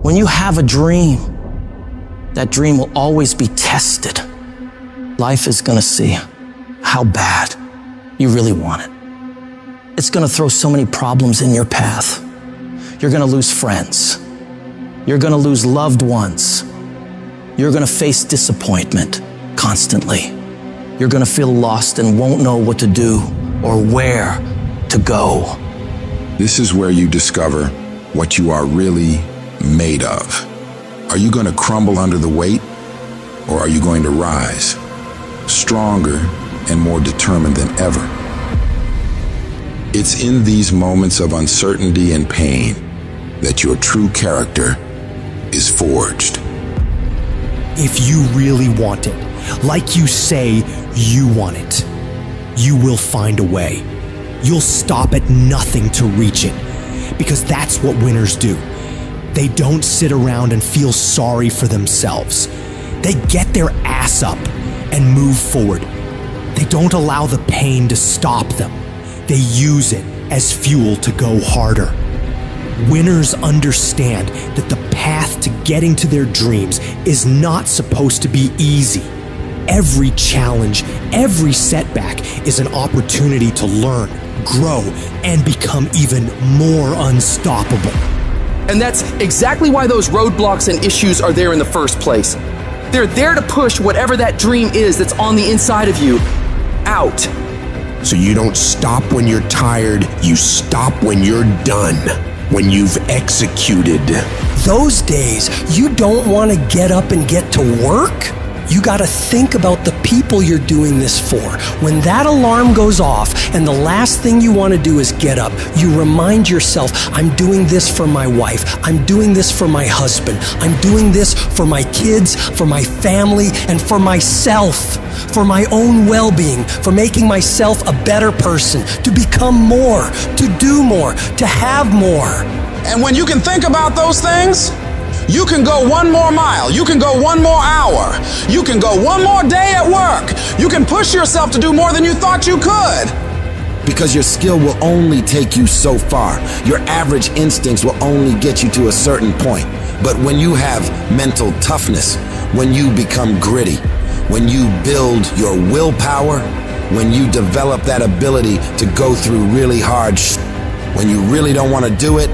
When you have a dream, that dream will always be tested. Life is gonna see how bad you really want it. It's gonna throw so many problems in your path. You're gonna lose friends. You're gonna lose loved ones. You're gonna face disappointment constantly. You're gonna feel lost and won't know what to do or where to go. This is where you discover what you are really made of. Are you going to crumble under the weight, or are you going to rise, stronger and more determined than ever? It's in these moments of uncertainty and pain that your true character is forged. If you really want it, like you say you want it, you will find a way. You'll stop at nothing to reach it, because that's what winners do. They don't sit around and feel sorry for themselves. They get their ass up and move forward. They don't allow the pain to stop them. They use it as fuel to go harder. Winners understand that the path to getting to their dreams is not supposed to be easy. Every challenge, every setback is an opportunity to learn, grow, and become even more unstoppable. And that's exactly why those roadblocks and issues are there in the first place. They're there to push whatever that dream is that's on the inside of you out. So you don't stop when you're tired, you stop when you're done, when you've executed. Those days, you don't want to get up and get to work? You got to think about the people you're doing this for. When that alarm goes off and the last thing you want to do is get up, you remind yourself, I'm doing this for my wife. I'm doing this for my husband. I'm doing this for my kids, for my family, and for myself, for my own well-being, for making myself a better person, to become more, to do more, to have more. And when you can think about those things, you can go one more mile. You can go one more hour. You can go one more day at work. You can push yourself to do more than you thought you could. Because your skill will only take you so far. Your average instincts will only get you to a certain point. But when you have mental toughness, when you become gritty, when you build your willpower, when you develop that ability to go through really hard when you really don't want to do it,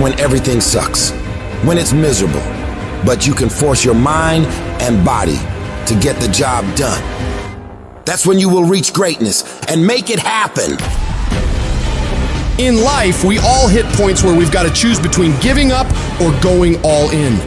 when everything sucks, when it's miserable, but you can force your mind and body to get the job done. That's when you will reach greatness and make it happen. In life, we all hit points where we've got to choose between giving up or going all in.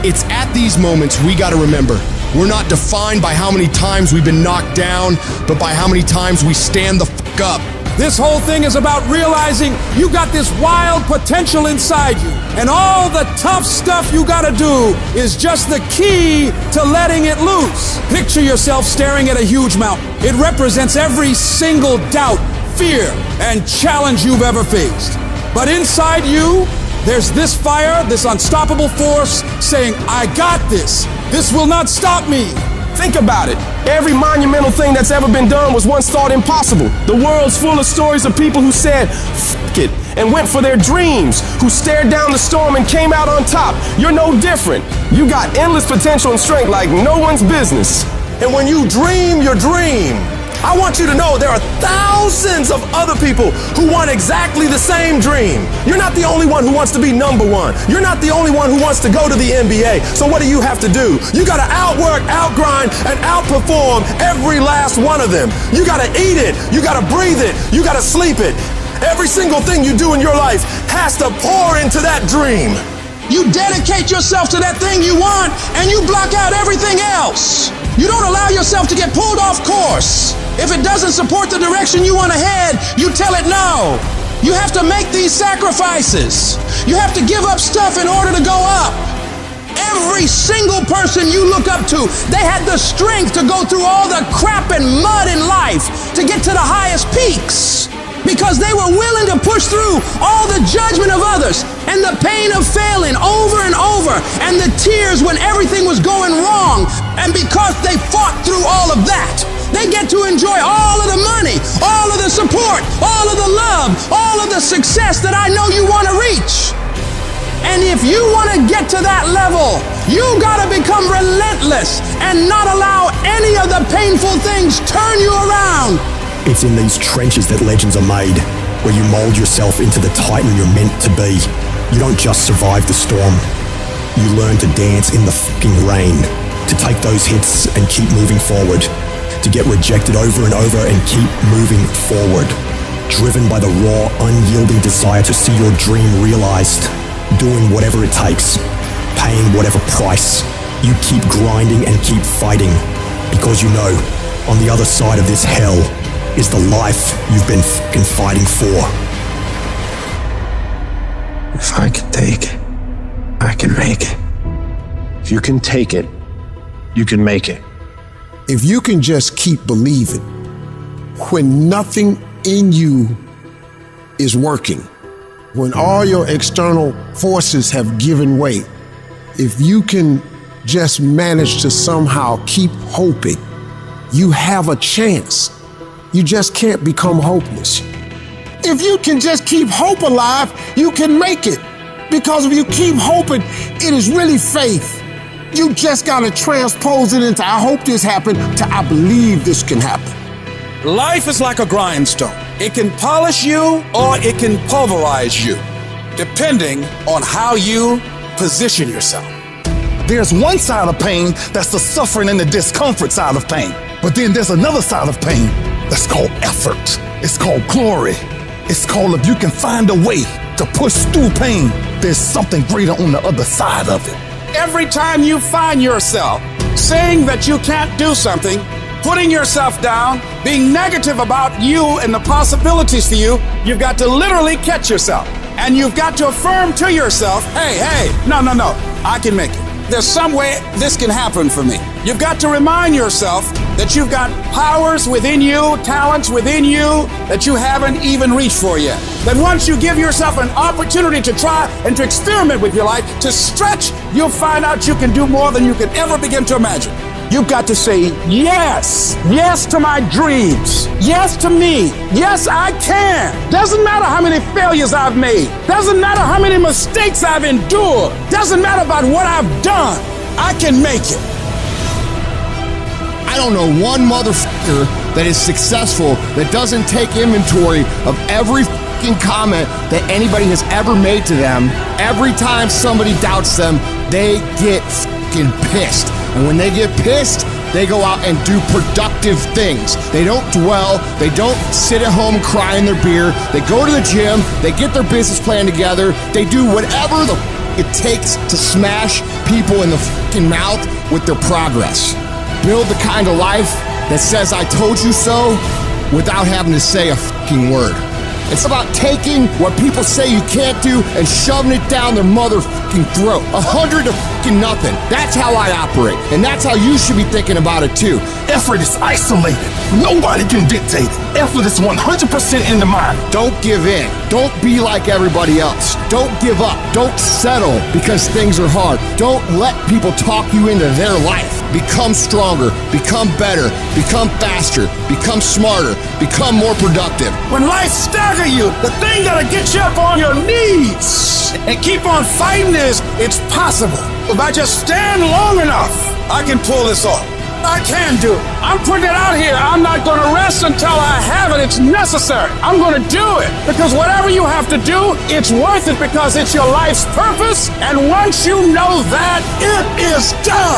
It's at these moments we got to remember, we're not defined by how many times we've been knocked down, but by how many times we stand the fuck up. This whole thing is about realizing you got this wild potential inside you, and all the tough stuff you gotta do is just the key to letting it loose. Picture yourself staring at a huge mountain. It represents every single doubt, fear, and challenge you've ever faced. But inside you, there's this fire, this unstoppable force saying, I got this. This will not stop me. Think about it. Every monumental thing that's ever been done was once thought impossible. The world's full of stories of people who said, F it, and went for their dreams, who stared down the storm and came out on top. You're no different. You got endless potential and strength like no one's business. And when you dream your dream, I want you to know there are thousands of other people who want exactly the same dream. You're not the only one who wants to be number one. You're not the only one who wants to go to the NBA. So what do you have to do? You gotta outwork, outgrind, and outperform every last one of them. You gotta eat it. You gotta breathe it. You gotta sleep it. Every single thing you do in your life has to pour into that dream. You dedicate yourself to that thing you want, and you block out everything else. You don't allow yourself to get pulled off course. If it doesn't support the direction you want to head, you tell it no. You have to make these sacrifices. You have to give up stuff in order to go up. Every single person you look up to, they had the strength to go through all the crap and mud in life to get to the highest peaks. Because they were willing to push through all the judgment of others and the pain of failing over and over and the tears when everything was going wrong. And because they fought through all of that, they get to enjoy all of the money, all of the support, all of the love, all of the success that I know you want to reach. And if you want to get to that level, you gotta become relentless and not allow any of the painful things turn you around. It's in these trenches that legends are made, where you mold yourself into the titan you're meant to be. You don't just survive the storm. You learn to dance in the fucking rain, to take those hits and keep moving forward, to get rejected over and over and keep moving forward. Driven by the raw, unyielding desire to see your dream realized, doing whatever it takes, paying whatever price. You keep grinding and keep fighting, because you know, on the other side of this hell is the life you've been fucking fighting for. If I can take it, I can make it. If you can take it, you can make it. If you can just keep believing, when nothing in you is working, when all your external forces have given way, if you can just manage to somehow keep hoping, you have a chance. You just can't become hopeless. If you can just keep hope alive, you can make it. Because if you keep hoping, it is really faith. You just gotta transpose it into I hope this happened to I believe this can happen. Life is like a grindstone. It can polish you or it can pulverize you, depending on how you position yourself. There's one side of pain that's the suffering and the discomfort side of pain. But then there's another side of pain that's called effort. It's called glory. It's called if you can find a way to push through pain, there's something greater on the other side of it. Every time you find yourself saying that you can't do something, putting yourself down, being negative about you and the possibilities for you, you've got to literally catch yourself. And you've got to affirm to yourself, hey, no, I can make it. There's some way this can happen for me. You've got to remind yourself that you've got powers within you, talents within you that you haven't even reached for yet. That once you give yourself an opportunity to try and to experiment with your life, to stretch, you'll find out you can do more than you could ever begin to imagine. You've got to say yes. Yes to my dreams. Yes to me. Yes, I can. Doesn't matter how many failures I've made. Doesn't matter how many mistakes I've endured. Doesn't matter about what I've done. I can make it. I don't know one motherfucker that is successful that doesn't take inventory of every fucking comment that anybody has ever made to them. Every time somebody doubts them, they get fucking pissed. And when they get pissed, they go out and do productive things. They don't dwell. They don't sit at home and cry in their beer. They go to the gym. They get their business plan together. They do whatever the it takes to smash people in the fucking mouth with their progress. Build the kind of life that says I told you so without having to say a fucking word. It's about taking what people say you can't do and shoving it down their motherfucking throat. 100 to fucking nothing. That's how I operate. And that's how you should be thinking about it too. Effort is isolated. Nobody can dictate it. Effort is 100% in the mind. Don't give in. Don't be like everybody else. Don't give up. Don't settle because things are hard. Don't let people talk you into their life. Become stronger. Become better. Become faster. Become smarter. Become more productive. When life stagger you, the thing that'll get you up on your knees and keep on fighting is it's possible. If I just stand long enough, I can pull this off. I can do it. I'm putting it out here. I'm not going to rest until I have it. It's necessary. I'm going to do it. Because whatever you have to do, it's worth it because it's your life's purpose. And once you know that, it is done.